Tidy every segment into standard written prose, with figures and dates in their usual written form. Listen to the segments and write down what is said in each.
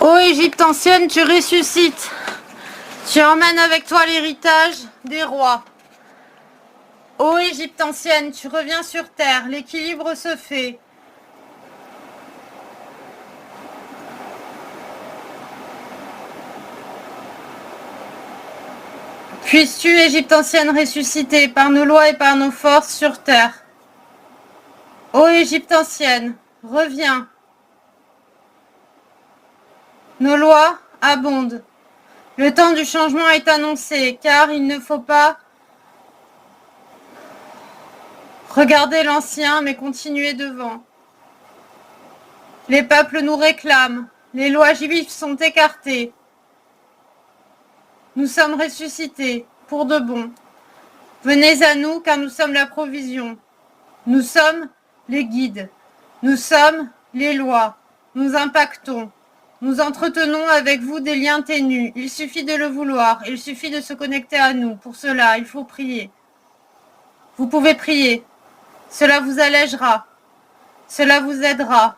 Ô Égypte ancienne, tu ressuscites. Tu emmènes avec toi l'héritage des rois. Ô Égypte ancienne, tu reviens sur terre, l'équilibre se fait. Puisses-tu, Égypte ancienne, ressusciter par nos lois et par nos forces sur terre. Ô Égypte ancienne, reviens. Nos lois abondent. Le temps du changement est annoncé, car il ne faut pas regarder l'ancien, mais continuer devant. Les peuples nous réclament, les lois juives sont écartées. Nous sommes ressuscités, pour de bon. Venez à nous, car nous sommes la provision. Nous sommes les guides. Nous sommes les lois. Nous impactons. Nous entretenons avec vous des liens ténus. Il suffit de le vouloir. Il suffit de se connecter à nous. Pour cela, il faut prier. Vous pouvez prier. Cela vous allègera. Cela vous aidera.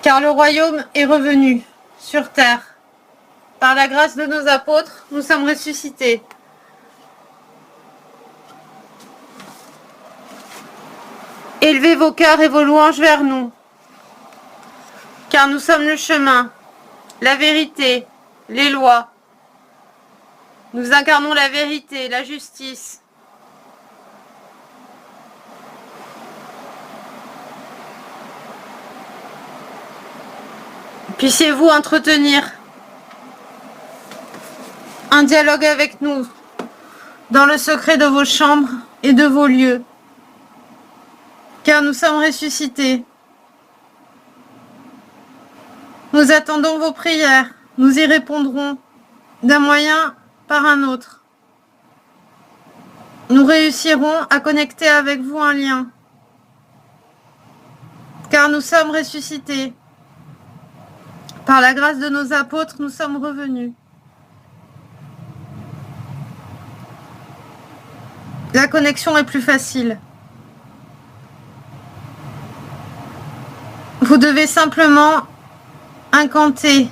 Car le royaume est revenu sur terre. Par la grâce de nos apôtres, nous sommes ressuscités. Élevez vos cœurs et vos louanges vers nous. Car nous sommes le chemin, la vérité, les lois. Nous incarnons la vérité, la justice. Puissiez-vous entretenir un dialogue avec nous dans le secret de vos chambres et de vos lieux, car nous sommes ressuscités. Nous attendons vos prières, nous y répondrons d'un moyen par un autre. Nous réussirons à connecter avec vous un lien, car nous sommes ressuscités. Par la grâce de nos apôtres, nous sommes revenus. La connexion est plus facile. Vous devez simplement incanter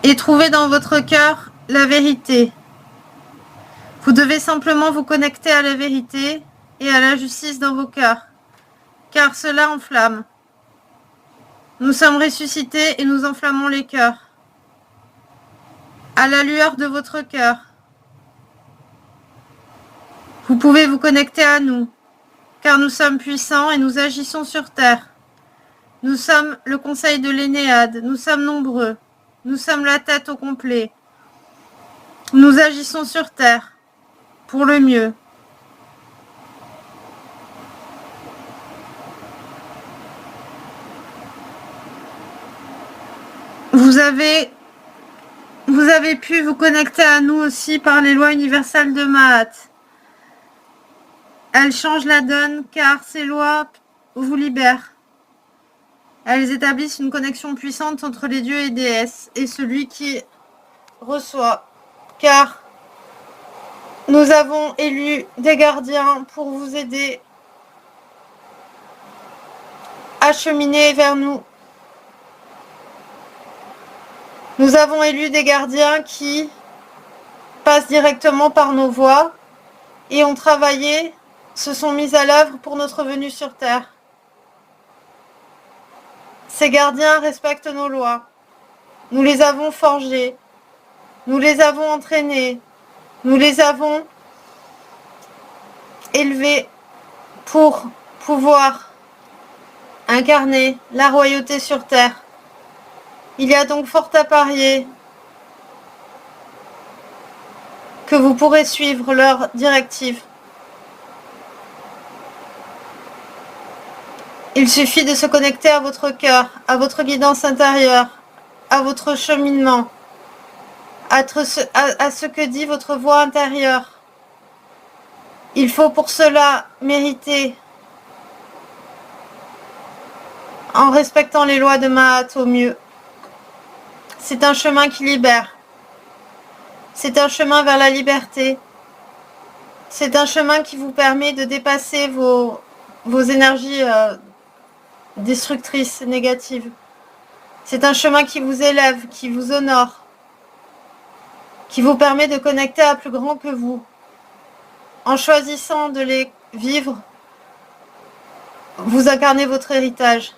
et trouver dans votre cœur la vérité. Vous devez simplement vous connecter à la vérité et à la justice dans vos cœurs, car cela enflamme. Nous sommes ressuscités et nous enflammons les cœurs. À la lueur de votre cœur, vous pouvez vous connecter à nous, car nous sommes puissants et nous agissons sur terre. Nous sommes le conseil de l'Énéade, nous sommes nombreux, nous sommes la tête au complet. Nous agissons sur terre, pour le mieux. Vous avez pu vous connecter à nous aussi par les lois universelles de Mahat. Elles changent la donne car ces lois vous libèrent. Elles établissent une connexion puissante entre les dieux et déesses et celui qui reçoit. Car nous avons élu des gardiens pour vous aider à cheminer vers nous. Nous avons élu des gardiens qui passent directement par nos voies et ont travaillé, se sont mis à l'œuvre pour notre venue sur terre. Ces gardiens respectent nos lois. Nous les avons forgés. Nous les avons entraînés. Nous les avons élevés pour pouvoir incarner la royauté sur terre. Il y a donc fort à parier que vous pourrez suivre leurs directives. Il suffit de se connecter à votre cœur, à votre guidance intérieure, à votre cheminement, à ce que dit votre voix intérieure. Il faut pour cela mériter, en respectant les lois de Mahat au mieux. C'est un chemin qui libère. C'est un chemin vers la liberté. C'est un chemin qui vous permet de dépasser vos énergies destructrice, négative. C'est un chemin qui vous élève, qui vous honore, qui vous permet de connecter à plus grand que vous. En choisissant de les vivre, vous incarnez votre héritage.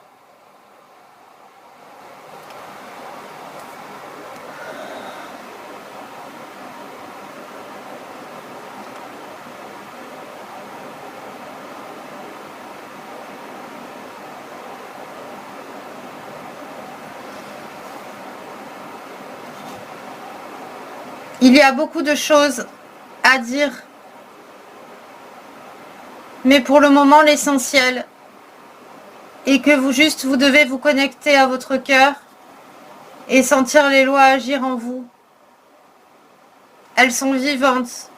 Il y a beaucoup de choses à dire, mais pour le moment, l'essentiel est que vous devez vous connecter à votre cœur et sentir les lois agir en vous. Elles sont vivantes.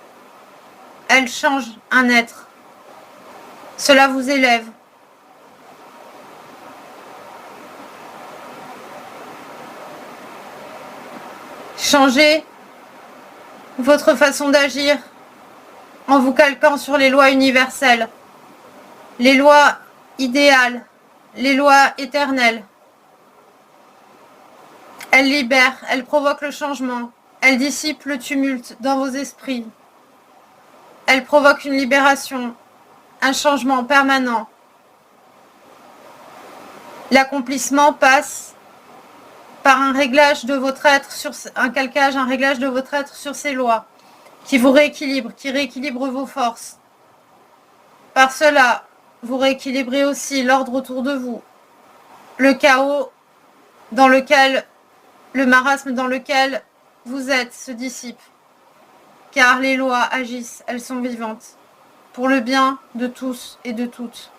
Elles changent un être. Cela vous élève. Changez votre façon d'agir en vous calquant sur les lois universelles, les lois idéales, les lois éternelles. Elles libèrent, elles provoquent le changement, elles dissipent le tumulte dans vos esprits. Elles provoquent une libération, un changement permanent. L'accomplissement passe par un réglage de votre être, un réglage de votre être sur ces lois, qui vous rééquilibrent, qui rééquilibrent vos forces. Par cela, vous rééquilibrez aussi l'ordre autour de vous, le chaos dans lequel, le marasme dans lequel vous êtes se dissipe, car les lois agissent, elles sont vivantes, pour le bien de tous et de toutes.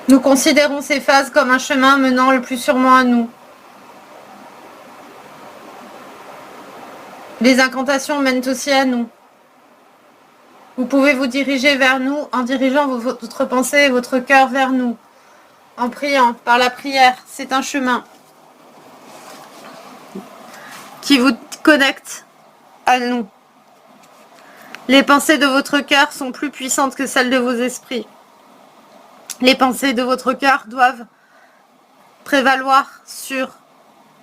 Nous considérons ces phases comme un chemin menant le plus sûrement à nous. Les incantations mènent aussi à nous. Vous pouvez vous diriger vers nous en dirigeant votre pensée et votre cœur vers nous. En priant, par la prière, c'est un chemin qui vous connecte à nous. Les pensées de votre cœur sont plus puissantes que celles de vos esprits. Les pensées de votre cœur doivent prévaloir sur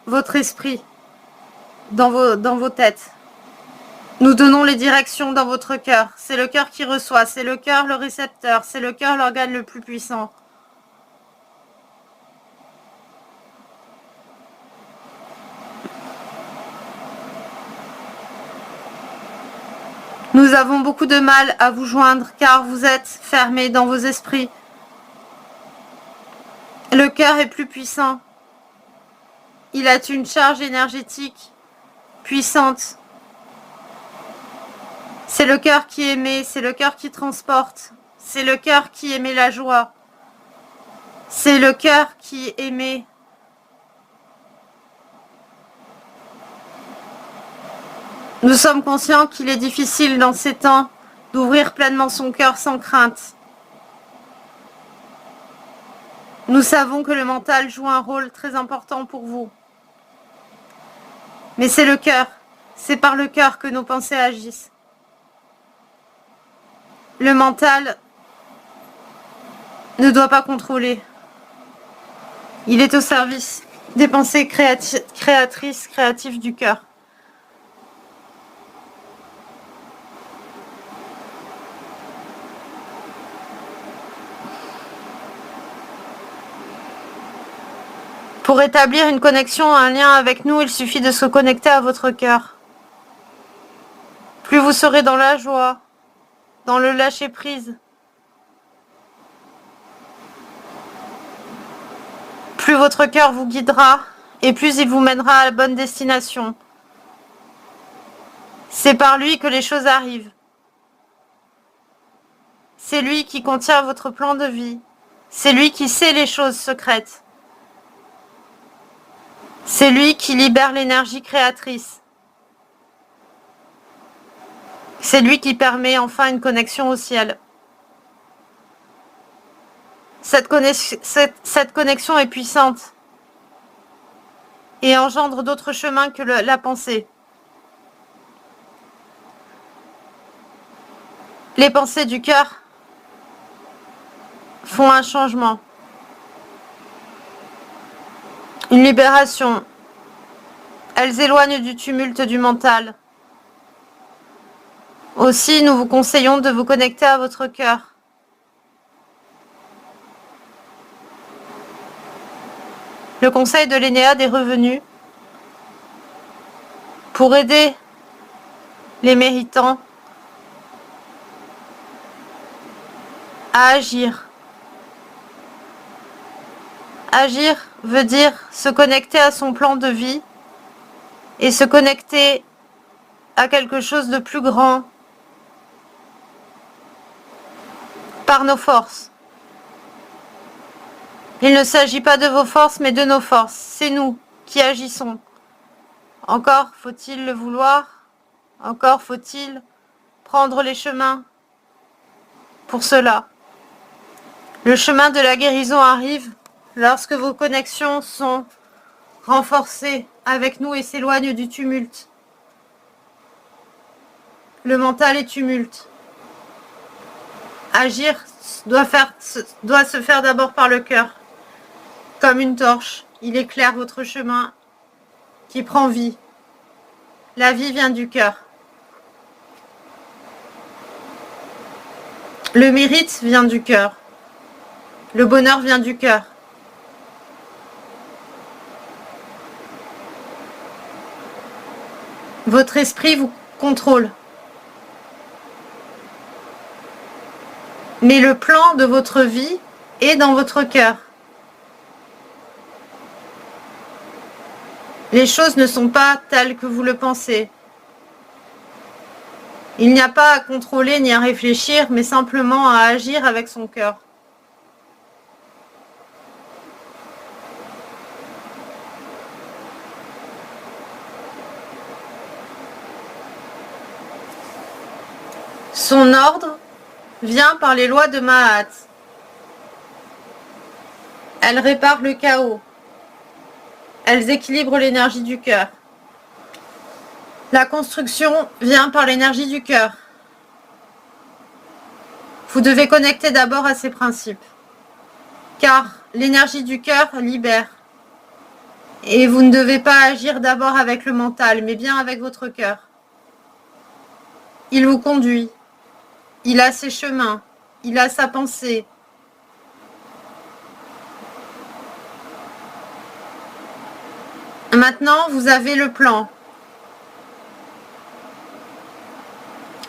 votre esprit, dans vos têtes. Nous donnons les directions dans votre cœur. C'est le cœur qui reçoit, c'est le cœur le récepteur, c'est le cœur l'organe le plus puissant. Nous avons beaucoup de mal à vous joindre car vous êtes fermés dans vos esprits. Le cœur est plus puissant. Il a une charge énergétique puissante. C'est le cœur qui émet, c'est le cœur qui transporte. C'est le cœur qui émet la joie. C'est le cœur qui émet Nous sommes conscients qu'il est difficile dans ces temps d'ouvrir pleinement son cœur sans crainte. Nous savons que le mental joue un rôle très important pour vous. Mais c'est le cœur, c'est par le cœur que nos pensées agissent. Le mental ne doit pas contrôler. Il est au service des pensées créatives du cœur. Pour établir une connexion, un lien avec nous, il suffit de se connecter à votre cœur. Plus vous serez dans la joie, dans le lâcher-prise, plus votre cœur vous guidera et plus il vous mènera à la bonne destination. C'est par lui que les choses arrivent. C'est lui qui contient votre plan de vie. C'est lui qui sait les choses secrètes. C'est lui qui libère l'énergie créatrice. C'est lui qui permet enfin une connexion au ciel. Cette connexion est puissante et engendre d'autres chemins que la pensée. Les pensées du cœur font un changement, une libération. Elles éloignent du tumulte du mental. Aussi, nous vous conseillons de vous connecter à votre cœur. Le conseil de l'Énéade est revenu pour aider les méritants à agir. Agir veut dire se connecter à son plan de vie et se connecter à quelque chose de plus grand par nos forces. Il ne s'agit pas de vos forces, mais de nos forces. C'est nous qui agissons. Encore faut-il le vouloir, encore faut-il prendre les chemins pour cela. Le chemin de la guérison arrive lorsque vos connexions sont renforcées avec nous et s'éloignent du tumulte. Le mental est tumulte. Agir doit se faire d'abord par le cœur. Comme une torche, il éclaire votre chemin qui prend vie. La vie vient du cœur. Le mérite vient du cœur. Le bonheur vient du cœur. Votre esprit vous contrôle. Mais le plan de votre vie est dans votre cœur. Les choses ne sont pas telles que vous le pensez. Il n'y a pas à contrôler ni à réfléchir, mais simplement à agir avec son cœur. Son ordre vient par les lois de Mahat. Elles réparent le chaos. Elles équilibrent l'énergie du cœur. La construction vient par l'énergie du cœur. Vous devez connecter d'abord à ces principes, car l'énergie du cœur libère. Et vous ne devez pas agir d'abord avec le mental, mais bien avec votre cœur. Il vous conduit. Il a ses chemins. Il a sa pensée. Maintenant, vous avez le plan.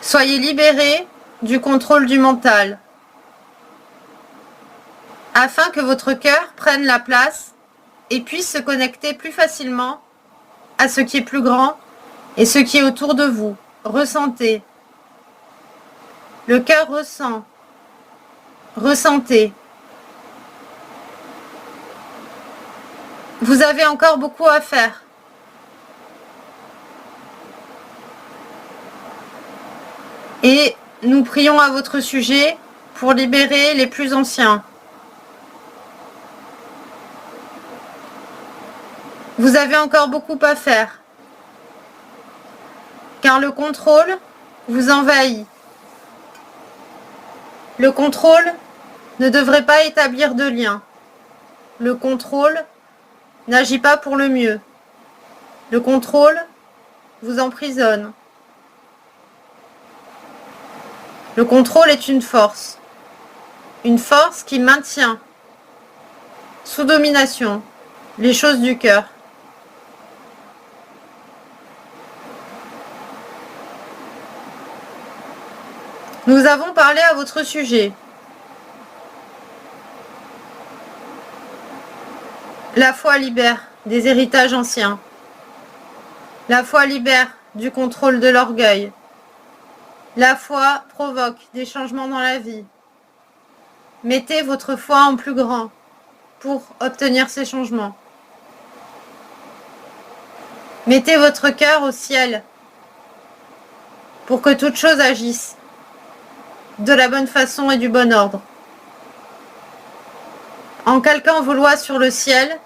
Soyez libérés du contrôle du mental, afin que votre cœur prenne la place et puisse se connecter plus facilement à ce qui est plus grand et ce qui est autour de vous. Ressentez. Le cœur ressent. Ressentez. Vous avez encore beaucoup à faire. Et nous prions à votre sujet pour libérer les plus anciens. Vous avez encore beaucoup à faire, car le contrôle vous envahit. Le contrôle ne devrait pas établir de lien. Le contrôle n'agit pas pour le mieux. Le contrôle vous emprisonne. Le contrôle est une force qui maintient sous domination les choses du cœur. Nous avons parlé à votre sujet. La foi libère des héritages anciens. La foi libère du contrôle de l'orgueil. La foi provoque des changements dans la vie. Mettez votre foi en plus grand pour obtenir ces changements. Mettez votre cœur au ciel pour que toute chose agisse de la bonne façon et du bon ordre. En calquant vos lois sur le ciel,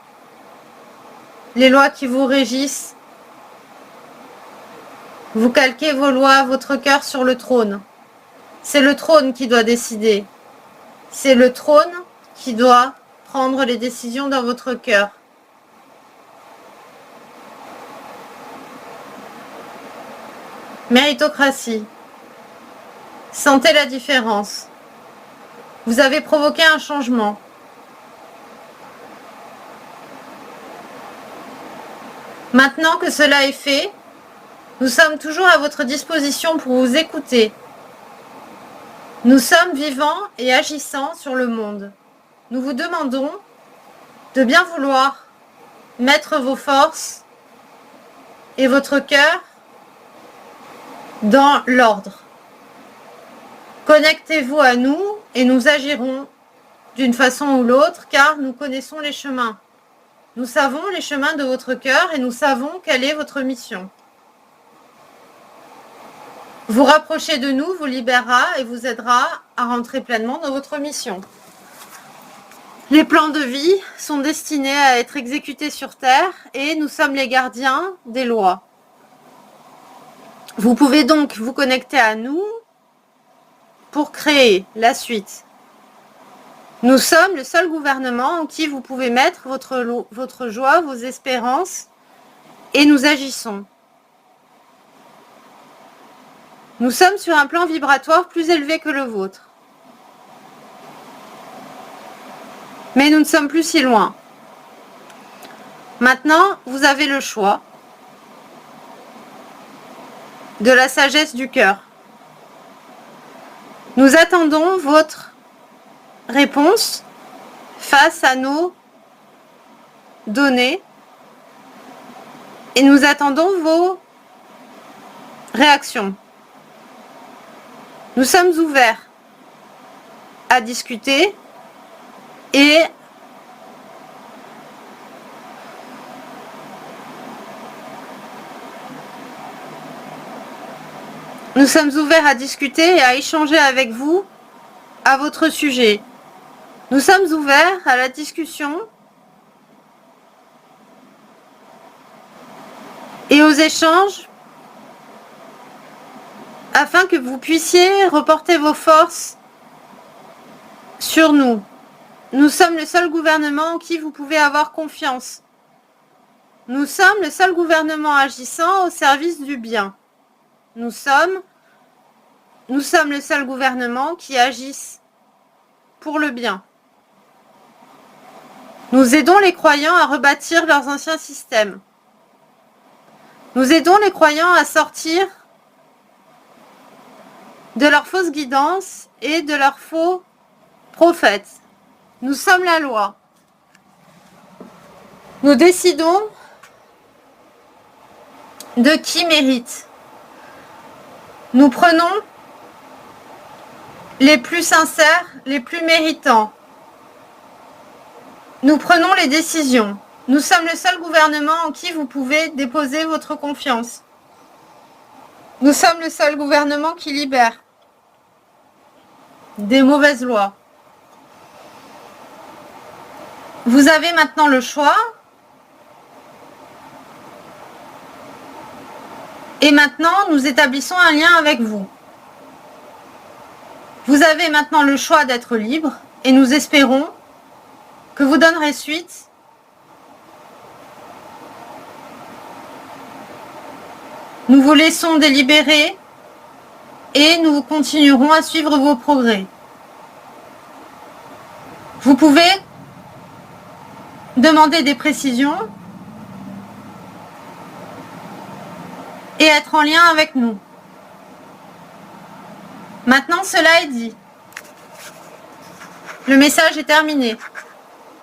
les lois qui vous régissent, vous calquez vos lois, votre cœur sur le trône. C'est le trône qui doit décider. C'est le trône qui doit prendre les décisions dans votre cœur. Méritocratie. Sentez la différence. Vous avez provoqué un changement. Maintenant que cela est fait, nous sommes toujours à votre disposition pour vous écouter. Nous sommes vivants et agissants sur le monde. Nous vous demandons de bien vouloir mettre vos forces et votre cœur dans l'ordre. Connectez-vous à nous et nous agirons d'une façon ou l'autre car nous connaissons les chemins. Nous savons les chemins de votre cœur et nous savons quelle est votre mission. Vous rapprocher de nous vous libérera et vous aidera à rentrer pleinement dans votre mission. Les plans de vie sont destinés à être exécutés sur Terre et nous sommes les gardiens des lois. Vous pouvez donc vous connecter à nous pour créer la suite. Nous sommes le seul gouvernement en qui vous pouvez mettre votre joie, vos espérances, et nous agissons. Nous sommes sur un plan vibratoire plus élevé que le vôtre. Mais nous ne sommes plus si loin. Maintenant, vous avez le choix de la sagesse du cœur. Nous attendons votre réponse face à nos données et nous attendons vos réactions. Nous sommes ouverts à discuter et nous sommes ouverts à discuter et à échanger avec vous à votre sujet. Nous sommes ouverts à la discussion et aux échanges afin que vous puissiez reporter vos forces sur nous. Nous sommes le seul gouvernement en qui vous pouvez avoir confiance. Nous sommes le seul gouvernement agissant au service du bien. Nous sommes le seul gouvernement qui agisse pour le bien. Nous aidons les croyants à rebâtir leurs anciens systèmes. Nous aidons les croyants à sortir de leurs fausses guidances et de leurs faux prophètes. Nous sommes la loi. Nous décidons de qui mérite. Nous prenons les plus sincères, les plus méritants. Nous prenons les décisions. Nous sommes le seul gouvernement en qui vous pouvez déposer votre confiance. Nous sommes le seul gouvernement qui libère des mauvaises lois. Vous avez maintenant le choix. Et maintenant, nous établissons un lien avec vous. Vous avez maintenant le choix d'être libre et nous espérons que vous donnerez suite Nous vous laissons délibérer et nous continuerons à suivre vos progrès. Vous pouvez demander des précisions et être en lien avec nous. Maintenant, cela est dit. Le message est terminé.